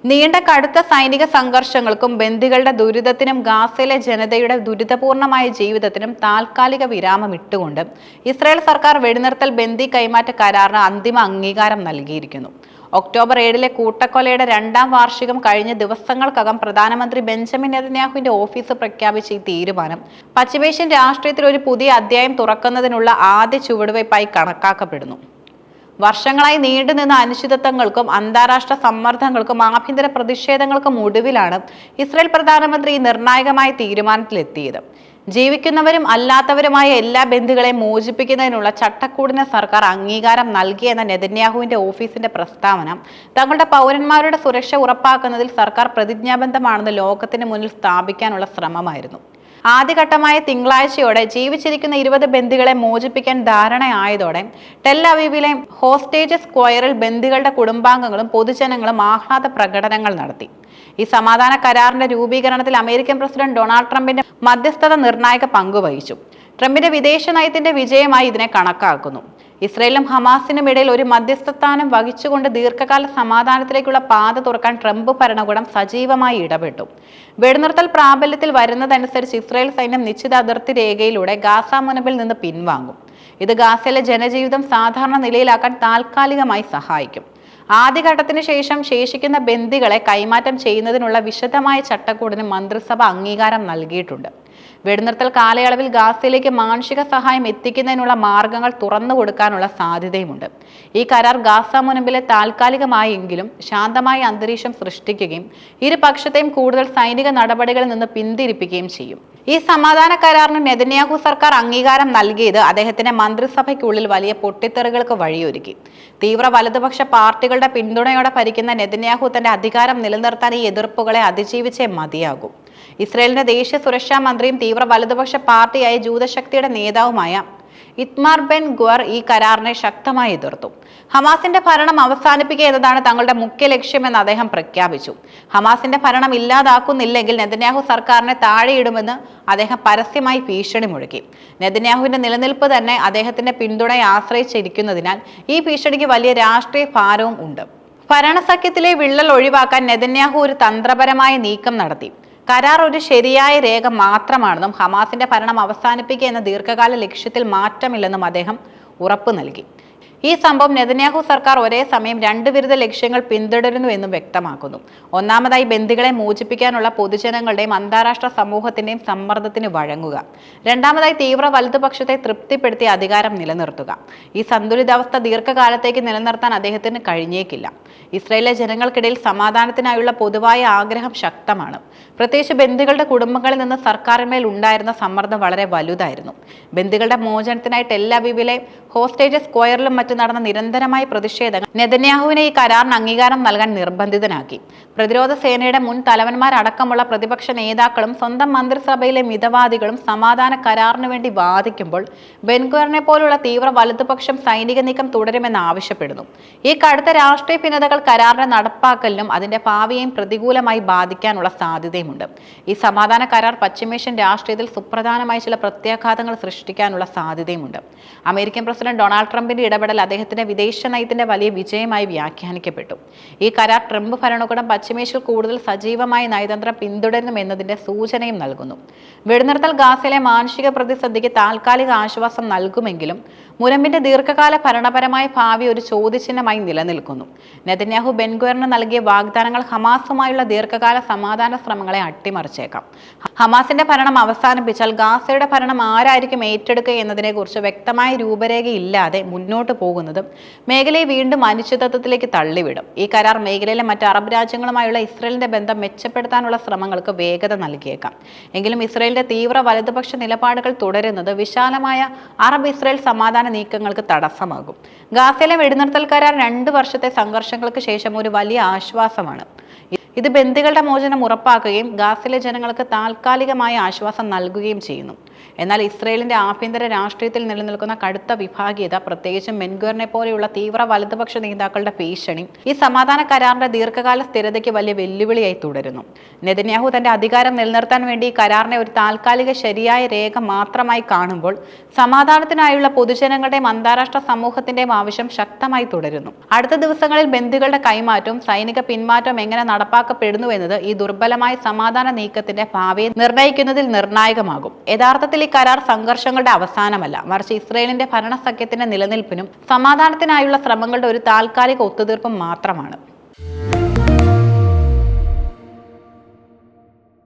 നീണ്ട കടുത്ത സൈനിക സംഘർഷങ്ങൾക്കും ബന്ദികളുടെ ദുരിതത്തിനും ഗാസയിലെ ജനതയുടെ ദുരിതപൂർണമായ ജീവിതത്തിനും താൽക്കാലിക വിരാമം ഇട്ടുകൊണ്ട് ഇസ്രായേൽ സർക്കാർ വെടിനിർത്തൽ ബന്ദി കൈമാറ്റ കരാറിന് അന്തിമ അംഗീകാരം നൽകിയിരിക്കുന്നു. ഒക്ടോബർ 7 കൂട്ടക്കൊലയുടെ 2ാം വാർഷികം കഴിഞ്ഞ ദിവസങ്ങൾക്കകം പ്രധാനമന്ത്രി ബെഞ്ചമിൻ നെതന്യാഹുവിന്റെ ഓഫീസ് പ്രഖ്യാപിച്ച ഈ തീരുമാനം പശ്ചിമേഷ്യൻ രാഷ്ട്രീയത്തിൽ ഒരു പുതിയ അധ്യായം തുറക്കുന്നതിനുള്ള ആദ്യ ചുവടുവയ്പായി കണക്കാക്കപ്പെടുന്നു. വർഷങ്ങളായി നീണ്ടുനിന്ന അനിശ്ചിതത്വങ്ങൾക്കും അന്താരാഷ്ട്ര സമ്മർദ്ദങ്ങൾക്കും ആഭ്യന്തര പ്രതിഷേധങ്ങൾക്കും ഒടുവിലാണ് ഇസ്രായേൽ പ്രധാനമന്ത്രി ഈ നിർണായകമായ തീരുമാനത്തിലെത്തിയത്. ജീവിക്കുന്നവരും അല്ലാത്തവരുമായ എല്ലാ ബന്ദികളെയും മോചിപ്പിക്കുന്നതിനുള്ള ചട്ടക്കൂടിന് സർക്കാർ അംഗീകാരം നൽകിയെന്ന നെതന്യാഹുവിന്റെ ഓഫീസിന്റെ പ്രസ്താവന തങ്ങളുടെ പൗരന്മാരുടെ സുരക്ഷ ഉറപ്പാക്കുന്നതിൽ സർക്കാർ പ്രതിജ്ഞാബദ്ധമാണെന്ന് ലോകത്തിന് മുന്നിൽ സ്ഥാപിക്കാനുള്ള ശ്രമമായിരുന്നു. ആദ്യഘട്ടമായ തിങ്കളാഴ്ചയോടെ ജീവിച്ചിരിക്കുന്ന 20 ബന്ദികളെ മോചിപ്പിക്കാൻ ധാരണയായതോടെ ടെൽ അവീവിലെ ഹോസ്റ്റേജ് സ്ക്വയറിൽ ബന്ദികളുടെ കുടുംബാംഗങ്ങളും പൊതുജനങ്ങളും ആഹ്ലാദ പ്രകടനങ്ങൾ നടത്തി. ഈ സമാധാന കരാറിന്റെ രൂപീകരണത്തിൽ അമേരിക്കൻ പ്രസിഡന്റ് ഡൊണാൾഡ് ട്രംപിന്റെ മധ്യസ്ഥത നിർണായക പങ്കുവഹിച്ചു. ട്രംപിന്റെ വിദേശ നയത്തിന്റെ വിജയമായി ഇതിനെ കണക്കാക്കുന്നു. ഇസ്രയേലിനും ഹമാസിനും ഇടയിൽ ഒരു മധ്യസ്ഥസ്ഥാനം വഹിച്ചുകൊണ്ട് ദീർഘകാല സമാധാനത്തിലേക്കുള്ള പാത തുറക്കാൻ ട്രംപ് ഭരണകൂടം സജീവമായി ഇടപെട്ടു. വെടിനിർത്തൽ പ്രാബല്യത്തിൽ വരുന്നതനുസരിച്ച് ഇസ്രായേൽ സൈന്യം നിശ്ചിത അതിർത്തി രേഖയിലൂടെ ഗാസ മുനമ്പിൽ നിന്ന് പിൻവാങ്ങും. ഇത് ഗാസയിലെ ജനജീവിതം സാധാരണ നിലയിലാക്കാൻ താൽക്കാലികമായി സഹായിക്കും. ആദ്യഘട്ടത്തിന് ശേഷം ശേഷിക്കുന്ന ബന്ദികളെ കൈമാറ്റം ചെയ്യുന്നതിനുള്ള വിശദമായ ചട്ടക്കൂടിന് മന്ത്രിസഭ അംഗീകാരം നൽകിയിട്ടുണ്ട്. വെടിനിർത്തൽ കാലയളവിൽ ഗാസയിലേക്ക് മാനുഷിക സഹായം എത്തിക്കുന്നതിനുള്ള മാർഗങ്ങൾ തുറന്നു കൊടുക്കാനുള്ള സാധ്യതയുമുണ്ട്. ഈ കരാർ ഗാസ മുനമ്പിലെ താൽക്കാലികമായെങ്കിലും ശാന്തമായ അന്തരീക്ഷം സൃഷ്ടിക്കുകയും ഇരുപക്ഷത്തെയും കൂടുതൽ സൈനിക നടപടികളിൽ നിന്ന് പിന്തിരിപ്പിക്കുകയും ചെയ്യും. ഈ സമാധാന കരാറിന് നെതന്യാഹു സർക്കാർ അംഗീകാരം നൽകിയത് അദ്ദേഹത്തിന്റെ മന്ത്രിസഭയ്ക്കുള്ളിൽ വലിയ പൊട്ടിത്തെറികൾക്ക് വഴിയൊരുക്കി. തീവ്ര വലതുപക്ഷ പാർട്ടികളുടെ പിന്തുണയോടെ ഭരിക്കുന്ന നെതന്യാഹു തന്റെ അധികാരം നിലനിർത്താൻ ഈ എതിർപ്പുകളെ അതിജീവിച്ചേ മതിയാകും. ഇസ്രായേലിന്റെ ദേശീയ സുരക്ഷാ മന്ത്രിയും തീവ്ര വലതുപക്ഷ പാർട്ടിയായ ജൂതശക്തിയുടെ നേതാവുമായ ഇത്മാർ ബെൻ ഗ്വർ ഈ കരാറിനെ ശക്തമായി എതിർത്തു. ഹമാസിന്റെ ഭരണം അവസാനിപ്പിക്കുക എന്നതാണ് തങ്ങളുടെ മുഖ്യ ലക്ഷ്യമെന്ന് അദ്ദേഹം പ്രഖ്യാപിച്ചു. ഹമാസിന്റെ ഭരണം ഇല്ലാതാക്കുന്നില്ലെങ്കിൽ നെതന്യാഹു സർക്കാരിനെ താഴെയിടുമെന്ന് അദ്ദേഹം പരസ്യമായി ഭീഷണി മുഴക്കി. നെതന്യാഹുവിന്റെ നിലനിൽപ്പ് തന്നെ അദ്ദേഹത്തിന്റെ പിന്തുണയെ ആശ്രയിച്ചിരിക്കുന്നതിനാൽ ഈ ഭീഷണിക്ക് വലിയ രാഷ്ട്രീയ ഭാരവും ഉണ്ട്. ഭരണസഖ്യത്തിലെ വിള്ളൽ ഒഴിവാക്കാൻ നെതന്യാഹു ഒരു തന്ത്രപരമായ നീക്കം നടത്തി. കരാർ ഒരു ശരിയായ രേഖ മാത്രമാണെന്നും ഹമാസിന്റെ ഭരണം അവസാനിപ്പിക്കുക എന്ന ദീർഘകാല ലക്ഷ്യത്തിൽ മാറ്റമില്ലെന്നും അദ്ദേഹം ഉറപ്പു നൽകി. ഈ സംഭവം നെതന്യാഹു സർക്കാർ ഒരേ സമയം 2 വിരുദ്ധ ലക്ഷ്യങ്ങൾ പിന്തുടരുന്നു എന്നും വ്യക്തമാക്കുന്നു. ഒന്നാമതായി ബന്ദികളെ മോചിപ്പിക്കാനുള്ള പൊതുജനങ്ങളുടെയും അന്താരാഷ്ട്ര സമൂഹത്തിന്റെയും സമ്മർദ്ദത്തിന് വഴങ്ങുക. രണ്ടാമതായി തീവ്ര വലതുപക്ഷത്തെ തൃപ്തിപ്പെടുത്തി അധികാരം നിലനിർത്തുക. ഈ സന്തുലിതാവസ്ഥ ദീർഘകാലത്തേക്ക് നിലനിർത്താൻ അദ്ദേഹത്തിന് കഴിഞ്ഞേക്കില്ല. ഇസ്രായേലിലെ ജനങ്ങൾക്കിടയിൽ സമാധാനത്തിനായുള്ള പൊതുവായ ആഗ്രഹം ശക്തമാണ്. പ്രത്യേകിച്ച് ബന്ദികളുടെ കുടുംബങ്ങളിൽ നിന്ന് സർക്കാരിന്മേൽ ഉണ്ടായിരുന്ന സമ്മർദ്ദം വളരെ വലുതായിരുന്നു. ബന്ദികളുടെ മോചനത്തിനായി ടെൽ അവീവിലെ ഹോസ്റ്റേജ് സ്ക്വയറിലും മറ്റും നടന്ന നിരന്തരമായ പ്രതിഷേധങ്ങൾ നെതന്യാഹുവിനെ ഈ കരാറിന് അംഗീകാരം നൽകാൻ നിർബന്ധിതനാക്കി. പ്രതിരോധ സേനയുടെ മുൻ തലവന്മാരടക്കമുള്ള പ്രതിപക്ഷ നേതാക്കളും സ്വന്തം മന്ത്രിസഭയിലെ മിതവാദികളും സമാധാന കരാറിനു വേണ്ടി വാദിക്കുമ്പോൾ ബെൻഗ്വറിനെ പോലുള്ള തീവ്ര വലതുപക്ഷം സൈനിക നീക്കം തുടരുമെന്ന് ആവശ്യപ്പെടുന്നു. ഈ കടുത്ത രാഷ്ട്രീയ ഭിന്നതകൾ കരാറിന്റെ നടപ്പാക്കലിനും അതിന്റെ ഭാവിയെയും പ്രതികൂലമായി ബാധിക്കാനുള്ള സാധ്യതയുമുണ്ട്. ഈ സമാധാന കരാർ പശ്ചിമേഷ്യൻ രാഷ്ട്രീയത്തിൽ സുപ്രധാനമായ ചില പ്രത്യാഘാതങ്ങൾ സൃഷ്ടിക്കാനുള്ള സാധ്യതയുമുണ്ട്. അമേരിക്കൻ പ്രസിഡന്റ് ഡൊണാൾഡ് ട്രംപിന്റെ ഇടപെടൽ അദ്ദേഹത്തിന്റെ വിദേശ നയത്തിന്റെ വലിയ വിജയമായി വ്യാഖ്യാനിക്കപ്പെട്ടു. ഈ കരാർ ട്രംപ് ഭരണകൂടം പശ്ചിമേഷ്യയിൽ കൂടുതൽ സജീവമായ നയതന്ത്രം പിന്തുടരുമെന്നതിന്റെ സൂചനയും നൽകുന്നു. വെടിനിർത്തൽ ഗാസയിലെ മാനുഷിക പ്രതിസന്ധിക്ക് താൽക്കാലിക ആശ്വാസം നൽകുമെങ്കിലും മുനമ്പിന്റെ ദീർഘകാല ഭരണപരമായ ഭാവി ഒരു ചോദ്യചിഹ്നമായി നിലനിൽക്കുന്നു. നെതന്യാഹു ബെൻഗ്വറിന് നൽകിയ വാഗ്ദാനങ്ങൾ ഹമാസുമായുള്ള ദീർഘകാല സമാധാന ശ്രമങ്ങളെ അട്ടിമറിച്ചേക്കാം. ഹമാസിന്റെ ഭരണം അവസാനിപ്പിച്ചാൽ ഗാസയുടെ ഭരണം ആരായിരിക്കും ഏറ്റെടുക്കുക എന്നതിനെക്കുറിച്ച് വ്യക്തമായ രൂപരേഖയില്ലാതെ മുന്നോട്ട് പോകുന്നതും മേഖലയെ വീണ്ടും അനിശ്ചിതത്വത്തിലേക്ക് തള്ളിവിടും. ഈ കരാർ മേഖലയിലെ മറ്റ് അറബ് രാജ്യങ്ങളുമായുള്ള ഇസ്രായേലിന്റെ ബന്ധം മെച്ചപ്പെടുത്താനുള്ള ശ്രമങ്ങൾക്ക് വേഗത നൽകിയേക്കാം. എങ്കിലും ഇസ്രായേലിന്റെ തീവ്ര വലതുപക്ഷ നിലപാടുകൾ തുടരുന്നത് വിശാലമായ അറബ് ഇസ്രായേൽ സമാധാന നീക്കങ്ങൾക്ക് തടസ്സമാകും. ഗാസയിലെ വെടിനിർത്തൽ കരാർ 2 വർഷത്തെ സംഘർഷങ്ങൾക്ക് ശേഷം ഒരു വലിയ ആശ്വാസമാണ്. ഇത് ബന്ദികളുടെ മോചനം ഉറപ്പാക്കുകയും ഗാസയിലെ ജനങ്ങൾക്ക് താൽക്കാലികമായ ആശ്വാസം നൽകുകയും ചെയ്യുന്നു. എന്നാൽ ഇസ്രയേലിന്റെ ആഭ്യന്തര രാഷ്ട്രീയത്തിൽ നിലനിൽക്കുന്ന കടുത്ത വിഭാഗീയത, പ്രത്യേകിച്ചും ബെൻഗൂറിനെ പോലെയുള്ള തീവ്ര വലതുപക്ഷ നേതാക്കളുടെ ഭീഷണി ഈ സമാധാന കരാറിന്റെ ദീർഘകാല സ്ഥിരതയ്ക്ക് വലിയ വെല്ലുവിളിയായി തുടരുന്നു. നെതന്യാഹു തന്റെ അധികാരം നിലനിർത്താൻ വേണ്ടി ഈ കരാറിനെ ഒരു താൽക്കാലിക ശരിയായ രേഖ മാത്രമായി കാണുമ്പോൾ സമാധാനത്തിനായുള്ള പൊതുജനങ്ങളുടെയും അന്താരാഷ്ട്ര സമൂഹത്തിന്റെയും ആവശ്യം ശക്തമായി തുടരുന്നു. അടുത്ത ദിവസങ്ങളിൽ ബന്ദികളുടെ കൈമാറ്റവും സൈനിക പിന്മാറ്റവും എങ്ങനെ നടപ്പാക്കപ്പെടുന്നുവെന്നത് ഈ ദുർബലമായ സമാധാന നീക്കത്തിന്റെ ഭാവിയെ നിർണ്ണയിക്കുന്നതിൽ നിർണായകമാകും. യഥാർത്ഥത്തിൽ ഈ കരാർ സംഘർഷങ്ങളുടെ അവസാനമല്ല, മറിച്ച് ഇസ്രയേലിന്റെ ഭരണസഖ്യത്തിന്റെ നിലനിൽപ്പിനും സമാധാനത്തിനായുള്ള ശ്രമങ്ങളുടെ ഒരു താൽക്കാലിക ഒത്തുതീർപ്പും മാത്രമാണ്.